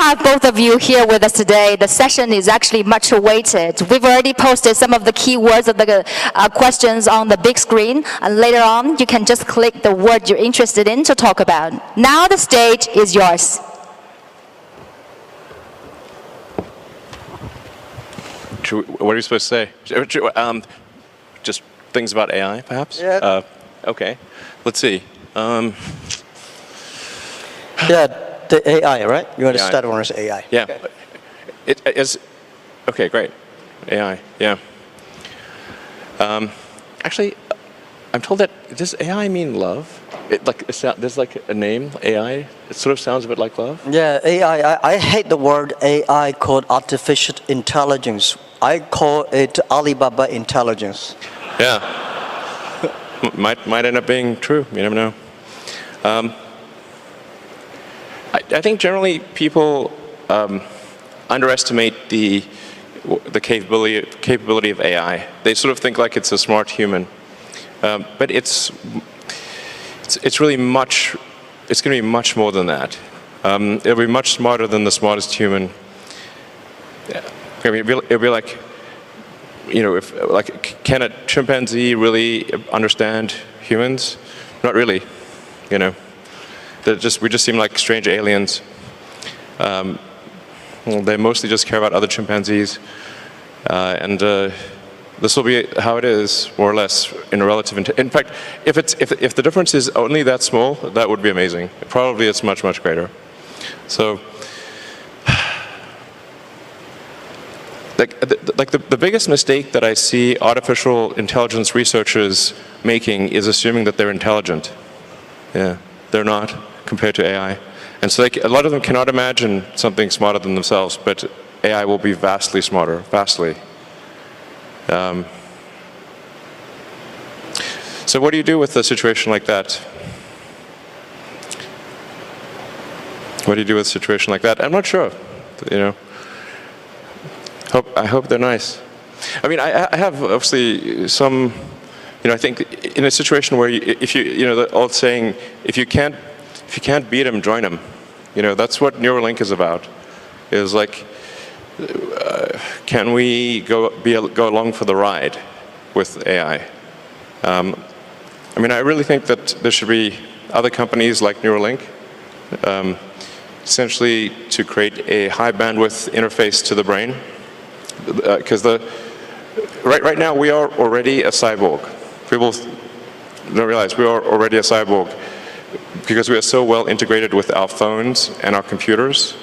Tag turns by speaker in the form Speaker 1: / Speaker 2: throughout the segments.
Speaker 1: have both of you here with us today, the session is actually much awaited. We've already posted some of the keywords of the questions on the big screen, and later on, you can just click the word you're interested in to talk about. Now the stage is yours.
Speaker 2: What are you supposed to say? Just things about AI, perhaps?
Speaker 3: Yeah.
Speaker 2: Okay. Let's see.
Speaker 3: Yeah, the AI, right? You want to
Speaker 2: AI.
Speaker 3: start with AI?
Speaker 2: Yeah.
Speaker 3: Okay.
Speaker 2: It is. Okay, great. AI. Yeah. Actually, I'm told that does AI mean love? There's like a name AI. It sort of sounds a bit like love.
Speaker 3: Yeah, AI. I hate the word AI called artificial intelligence. I call it Alibaba intelligence.
Speaker 2: Yeah. might end up being true. You never know. I think generally people underestimate the capability of AI. They sort of think like it's a smart human, but it's really much. It's going to be much more than that. It'll be much smarter than the smartest human. Yeah. I mean, it'll be like, can a chimpanzee really understand humans? Not really. We just seem like strange aliens. They mostly just care about other chimpanzees, and this will be how it is, more or less, in a relative. In fact, if the difference is only that small, that would be amazing. Probably it's much greater. So, the biggest mistake that I see artificial intelligence researchers making is assuming that they're intelligent. Yeah, they're not compared to AI. And so a lot of them cannot imagine something smarter than themselves, but AI will be vastly smarter, vastly. So what do you do with a situation like that? What do you do with a situation like that? I'm not sure, I hope they're nice. I mean, I have obviously some, I think in a situation where the old saying, if you can't beat them, join them. That's what Neuralink is about. Is like, can we go along for the ride with AI? I mean, I really think that there should be other companies like Neuralink, essentially to create a high bandwidth interface to the brain, because right now we are already a cyborg. People don't realize we are already a cyborg because we are so well integrated with our phones and our computers.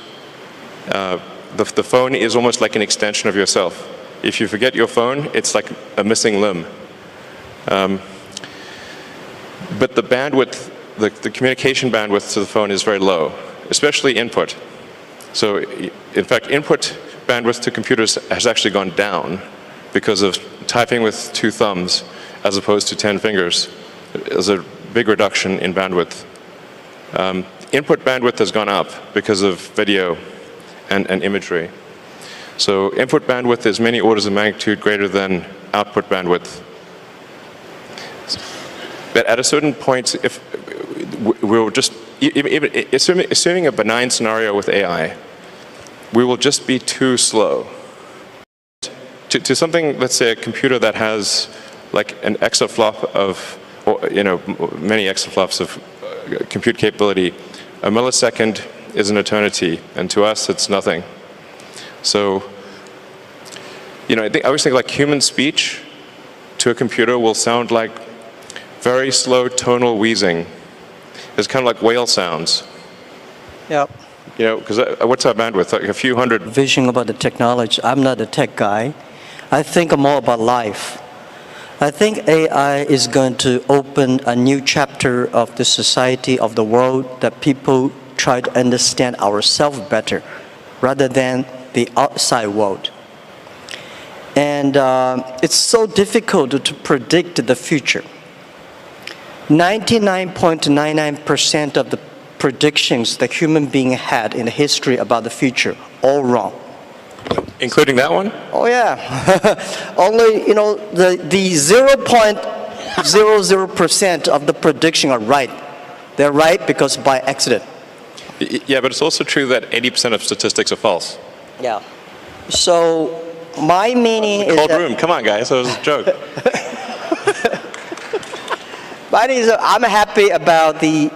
Speaker 2: The phone is almost like an extension of yourself. If you forget your phone, it's like a missing limb. But the bandwidth, the communication bandwidth to the phone is very low, especially input. So, in fact, input bandwidth to computers has actually gone down because of typing with 2 thumbs as opposed to 10 fingers. There's a big reduction in bandwidth. Input bandwidth has gone up because of video and imagery. So input bandwidth is many orders of magnitude greater than output bandwidth. But at a certain point, if we'll just, assuming a benign scenario with AI, we will just be too slow. To something, let's say a computer that has like an exaflop of, many exaflops of compute capability, a millisecond is an eternity, and to us it's nothing. So, I always think like human speech to a computer will sound like very slow tonal wheezing. It's kind of like whale sounds.
Speaker 3: Yep.
Speaker 2: Because what's our bandwidth? Like a few hundred.
Speaker 3: Vision about the technology. I'm not a tech guy. I think more about life. I think AI is going to open a new chapter of the society, of the world, that people try to understand ourselves better rather than the outside world. And it's so difficult to predict the future. 99.99% of the predictions that human being had in history about the future, all wrong.
Speaker 2: Including that one?
Speaker 3: Oh yeah. Only, the 0.00% of the prediction are right. They're right because by accident.
Speaker 2: Yeah, but it's also true that 80% of statistics are false.
Speaker 3: Yeah. So my meaning is
Speaker 2: Cold
Speaker 3: that,
Speaker 2: room. Come on, guys. That was a joke.
Speaker 3: mine is I'm happy about the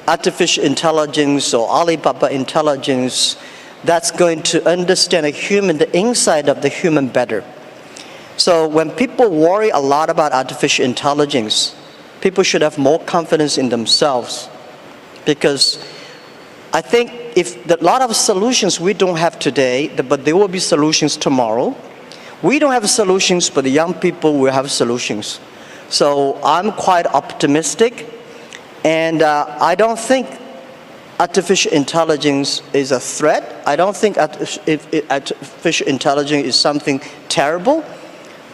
Speaker 3: artificial intelligence or Alibaba intelligence that's going to understand the inside of the human better. So when people worry a lot about artificial intelligence, people should have more confidence in themselves, because I think if a lot of solutions we don't have today, but there will be solutions tomorrow. We don't have solutions, but the young people will have solutions. So I'm quite optimistic, and I don't think artificial intelligence is a threat. I don't think artificial intelligence is something terrible,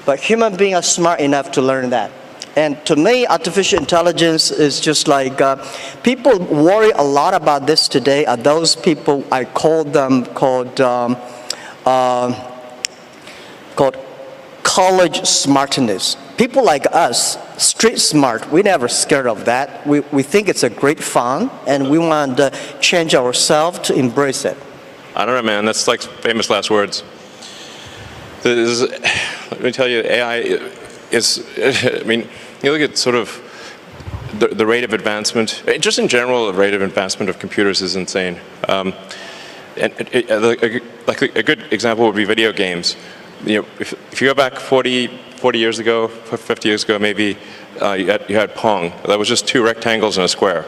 Speaker 3: but human beings are smart enough to learn that. And to me, artificial intelligence is just like, people worry a lot about this today are those people, I call them, called college smartness. People like us, street smart, we never scared of that. We think it's a great fun, and we want to change ourselves to embrace it.
Speaker 2: I don't know, man. That's like famous last words. Let me tell you, AI is, I mean, you look at sort of the rate of advancement, just in general, the rate of advancement of computers is insane. And like a good example would be video games. You know, if you go back 40 years ago, 50 years ago maybe, you had Pong. That was just two rectangles and a square.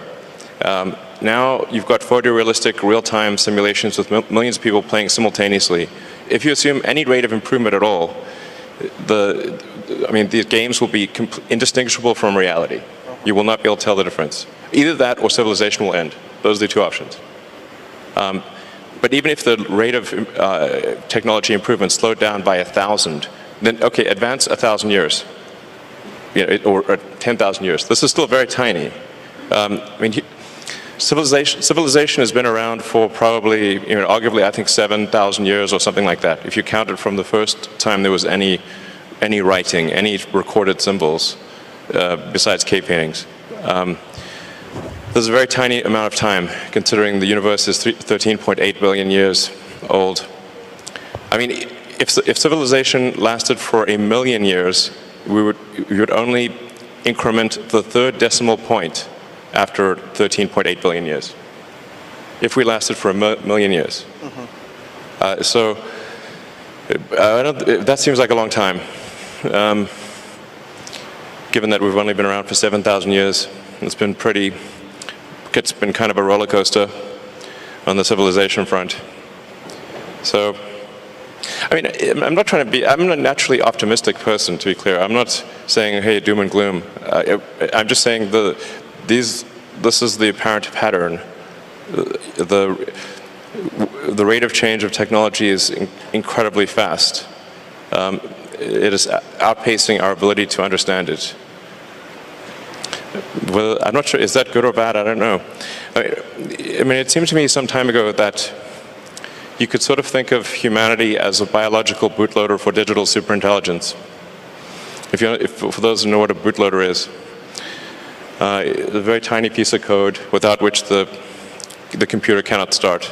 Speaker 2: Now you've got photorealistic real-time simulations with millions of people playing simultaneously. If you assume any rate of improvement at all, these games will be indistinguishable from reality. You will not be able to tell the difference. Either that or civilization will end. Those are the two options. But even if the rate of technology improvement slowed down by 1,000, then okay, advance 1,000 years, or 10,000 years. This is still very tiny. Civilization has been around for probably, arguably, I think 7,000 years or something like that. If you count it from the first time there was any writing, any recorded symbols, besides cave paintings. There's a very tiny amount of time, considering the universe is 13.8 billion years old. I mean, if civilization lasted for 1 million years, we would only increment the third decimal point after 13.8 billion years, if we lasted for 1 million years. Mm-hmm. That seems like a long time, given that we've only been around for 7,000 years. It's been kind of a roller coaster on the civilization front. So, I mean, I'm a naturally optimistic person, to be clear. I'm not saying, hey, doom and gloom. I'm just saying this is the apparent pattern. The rate of change of technology is incredibly fast. It is outpacing our ability to understand it. Well, I'm not sure, is that good or bad? I don't know. I mean, it seemed to me some time ago that you could sort of think of humanity as a biological bootloader for digital superintelligence. For those who know what a bootloader is, a very tiny piece of code without which the computer cannot start.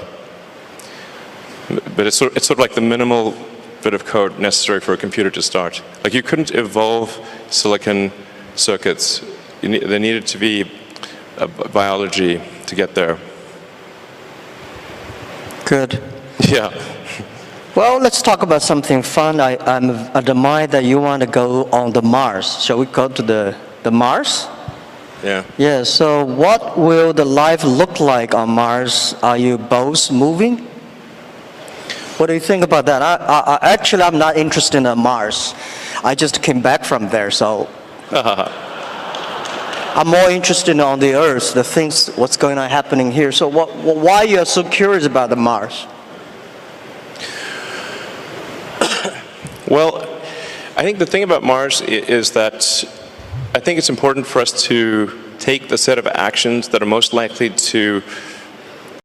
Speaker 2: But it's sort of like the minimal bit of code necessary for a computer to start. Like, you couldn't evolve silicon circuits. There needed to be biology to get there.
Speaker 3: Good.
Speaker 2: Yeah.
Speaker 3: Well, let's talk about something fun. I admire that you want to go on the Mars. Shall we go to the Mars?
Speaker 2: Yeah.
Speaker 3: Yeah, so what will the life look like on Mars? Are you both moving? What do you think about that? Actually, I'm not interested in Mars. I just came back from there, so I'm more interested on the Earth, the things, what's going on happening here. So why you are so curious about the Mars?
Speaker 2: Well, I think the thing about Mars is that I think it's important for us to take the set of actions that are most likely to